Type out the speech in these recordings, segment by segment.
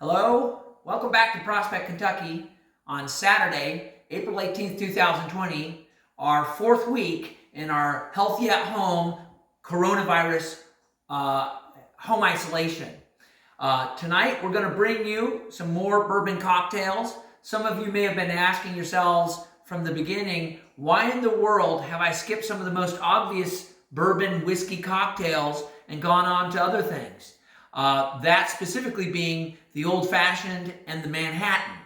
Hello, welcome back to Prospect, Kentucky on Saturday, April 18th, 2020, our fourth week in our Healthy at Home coronavirus home isolation. Tonight we're going to bring you some more bourbon cocktails. Some of you may have been asking yourselves from the beginning, why in the world have I skipped some of the most obvious bourbon whiskey cocktails and gone on to other things? That specifically being the Old Fashioned and the Manhattan.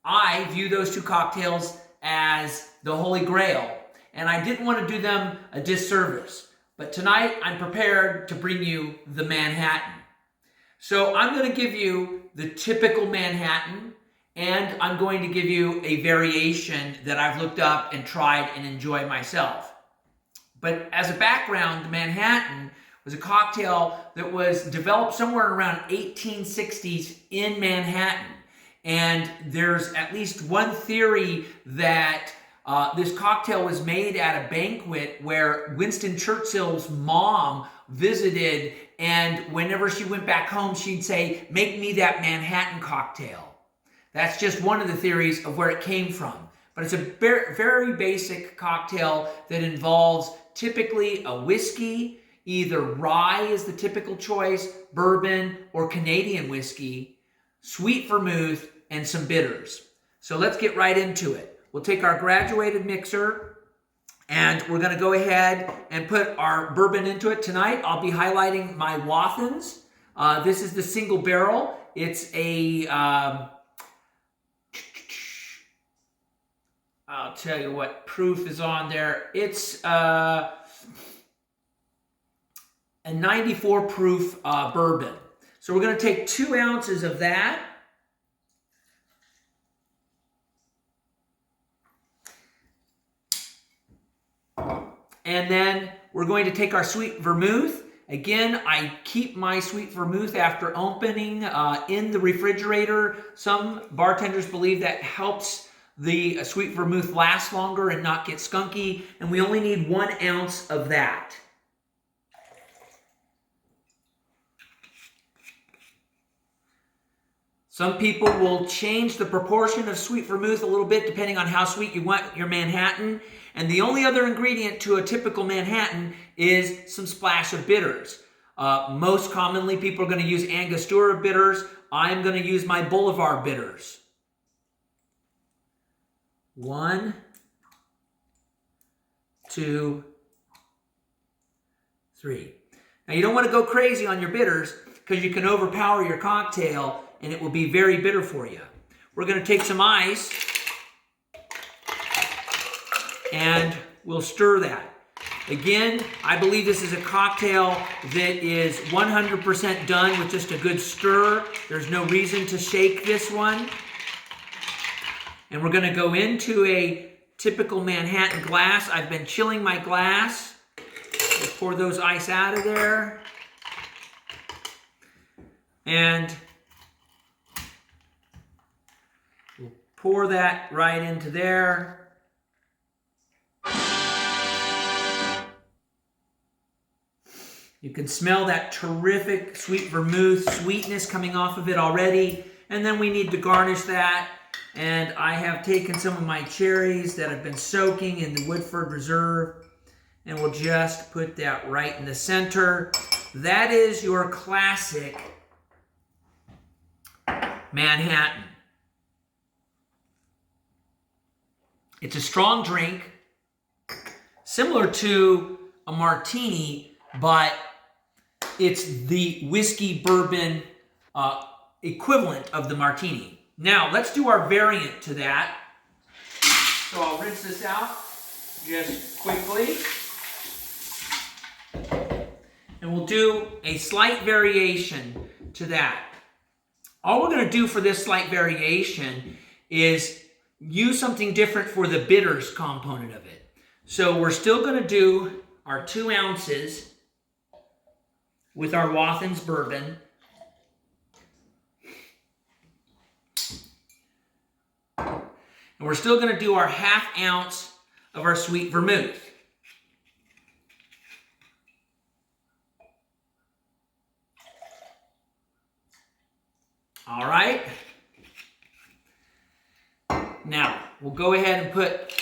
I view those two cocktails as the Holy Grail, and I didn't want to do them a disservice. But tonight I'm prepared to bring you the Manhattan. So I'm going to give you the typical Manhattan, and I'm going to give you a variation that I've looked up and tried and enjoyed myself. But as a background, the Manhattan was a cocktail that was developed somewhere around 1860s in Manhattan. And there's at least one theory that this cocktail was made at a banquet where Winston Churchill's mom visited, and whenever she went back home, she'd say, "Make me that Manhattan cocktail." That's just one of the theories of where it came from. But it's a very basic cocktail that involves typically a whiskey. Either rye is the typical choice, bourbon, or Canadian whiskey, sweet vermouth, and some bitters. So let's get right into it. We'll take our graduated mixer, and we're going to go ahead and put our bourbon into it. Tonight, I'll be highlighting my Wathins. This is the single barrel. It's a, I'll tell you what proof is on there. It's a 94 proof bourbon. So we're going to take 2 ounces of that. And then we're going to take our sweet vermouth. Again, I keep my sweet vermouth after opening in the refrigerator. Some bartenders believe that helps the sweet vermouth last longer and not get skunky. And we only need 1 ounce of that. Some people will change the proportion of sweet vermouth a little bit depending on how sweet you want your Manhattan. And the only other ingredient to a typical Manhattan is some splash of bitters. Most commonly, people are going to use Angostura bitters. I'm going to use my Boulevard bitters. 1, 2, 3. Now, you don't want to go crazy on your bitters because you can overpower your cocktail and it will be very bitter for you. We're going to take some ice and we'll stir that. Again, I believe this is a cocktail that is 100% done with just a good stir. There's no reason to shake this one. And we're going to go into a typical Manhattan glass. I've been chilling my glass. We'll pour those ice out of there. And we'll pour that right into there. You can smell that terrific sweet vermouth sweetness coming off of it already. And then we need to garnish that. And I have taken some of my cherries that have been soaking in the Woodford Reserve. And we'll just put that right in the center. That is your classic Manhattan. It's a strong drink, similar to a martini, but it's the whiskey bourbon equivalent of the martini. Now, let's do our variant to that. So I'll rinse this out just quickly. And we'll do a slight variation to that. All we're going to do for this slight variation is use something different for the bitters component of it. So we're still going to do our 2 ounces with our Wathins bourbon. And we're still going to do our 1/2 ounce of our sweet vermouth. All right. Now, we'll go ahead and put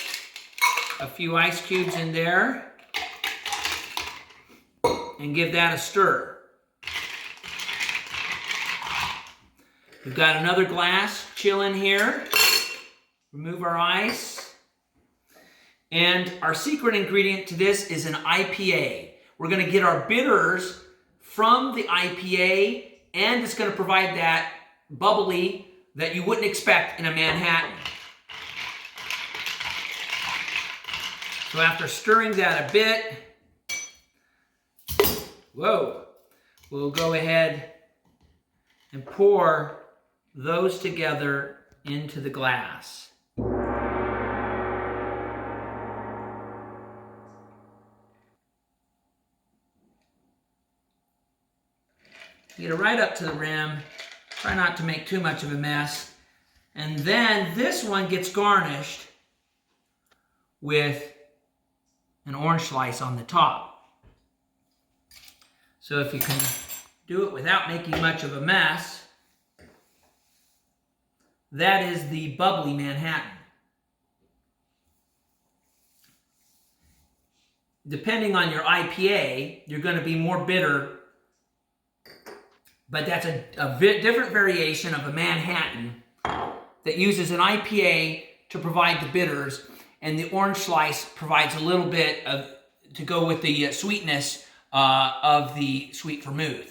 a few ice cubes in there and give that a stir. We've got another glass chilling here. Remove our ice. And our secret ingredient to this is an IPA. We're going to get our bitters from the IPA, and it's going to provide that bubbly that you wouldn't expect in a Manhattan. So after stirring that a bit, we'll go ahead and pour those together into the glass. Get it right up to the rim. Try not to make too much of a mess. And then this one gets garnished with an orange slice on the top. So if you can do it without making much of a mess, that is the Bubbly Manhattan. Depending on your IPA, you're going to be more bitter, but that's a different variation of a Manhattan that uses an IPA to provide the bitters, and the orange slice provides a little bit of to go with the sweetness of the sweet vermouth.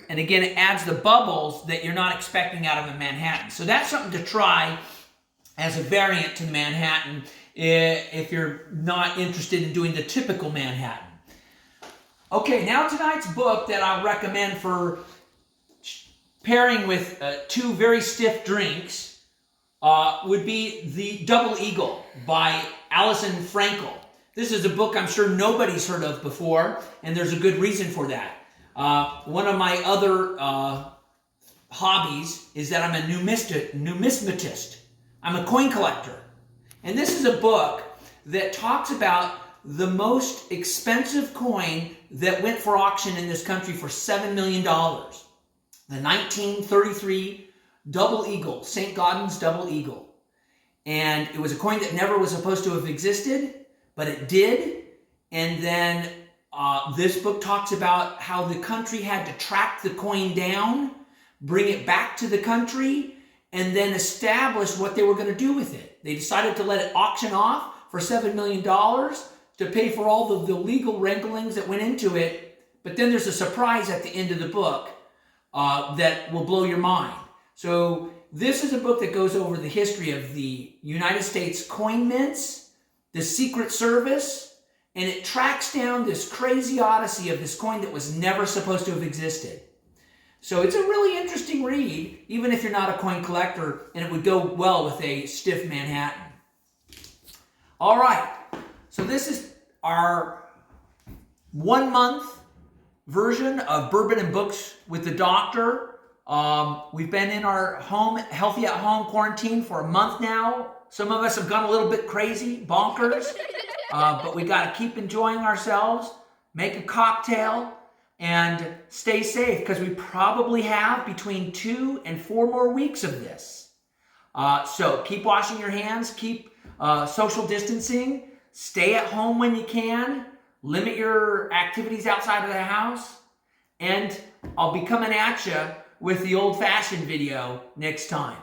And again, it adds the bubbles that you're not expecting out of a Manhattan. So that's something to try as a variant to the Manhattan if you're not interested in doing the typical Manhattan. Okay, now tonight's book that I'll recommend for pairing with two very stiff drinks would be The Double Eagle by Alison Frankel. This is a book I'm sure nobody's heard of before, and there's a good reason for that. One of my other hobbies is that I'm a numismatist. I'm a coin collector. And this is a book that talks about the most expensive coin that went for auction in this country for $7 million. The 1933 Double Eagle, St. Gaudens Double Eagle. And it was a coin that never was supposed to have existed, but it did. And then this book talks about how the country had to track the coin down, bring it back to the country, and then establish what they were going to do with it. They decided to let it auction off for $7 million to pay for all the legal wranglings that went into it. But then there's a surprise at the end of the book that will blow your mind. So this is a book that goes over the history of the United States coin mints, the Secret Service, and it tracks down this crazy odyssey of this coin that was never supposed to have existed. So it's a really interesting read, even if you're not a coin collector, and it would go well with a stiff Manhattan. All right, so this is our 1 month version of Bourbon and Books with the Doctor. We've been in our home, healthy at home quarantine for a month now. Some of us have gone a little bit crazy, bonkers, but we got to keep enjoying ourselves, make a cocktail, and stay safe, because we probably have between 2 and 4 more weeks of this. So keep washing your hands, keep social distancing, stay at home when you can, limit your activities outside of the house, and I'll be coming at you with the old-fashioned video next time.